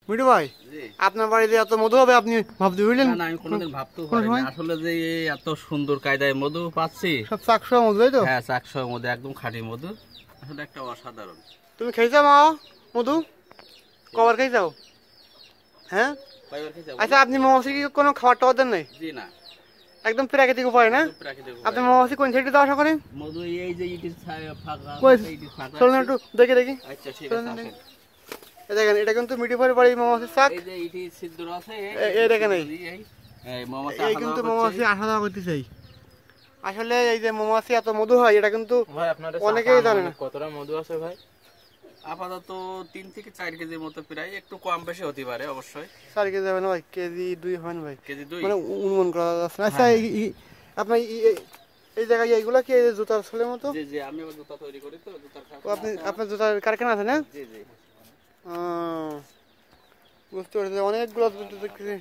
মিঠু ভাই, আপনার বাড়িতে এত মধু হবে আপনি ভাবতে বুঝলেন? না, আমি কোনোদিন ভাবতেও পারিনি আসলে যে এত সুন্দর কায়দায় মধু পাচ্ছি। সব চাকসহ মধু, তাই তো? হ্যাঁ, চাকসহ মধু, একদম খাঁটি মধু, আসলে একটা অসাধারণ। তুমি খেয়েছো মা মধু? কবার খেয়েছো? হ্যাঁ, আচ্ছা, আপনি মৌমাছি কি কোনো খাবার টাবার দেন নাই? জি না, একদম প্রাকৃতিক উপায় না? আপনি মৌমাছি কোন সাইডে দেওয়া আশা করেন? মধু এই যে ইটির ফাঁকা, চলুন একটু দেখে দেখি। আচ্ছা ঠিক আছে, আসেন। দেখেন, এটা কিন্তু মিঠু ভাইয়ের বাড়ির মৌমাছির চাক। এই যে ইটি ছিদ্র আছে, এই দেখেন, এই মৌমাছি এই কিন্তু মৌমাছি আসা যাওয়া করতেছে। আসলে এই যে মৌমাছি এত মধু হয় এটা কিন্তু অনেকেই জানে না। কতটা মধু আছে ভাই? আপাতত 3 থেকে 4 কেজির মতো, প্রায় একটু কম বেশি হতে পারে অবশ্যই। 4 কেজি হবে না ভাই, কেজি 2 হয় না ভাই, কেজি 2 মানে অনুমান করা যাচ্ছে না। আচ্ছা, আপনার এই জায়গায় এইগুলা কি জুতার সোলের মতো? জি জি, আমি জুতা তৈরি করি তো, জুতার আপনার জুতার কারখানা আছে না? জি জি, বুঝতে পারছি, অনেকগুলো জুতা দেখতেছি।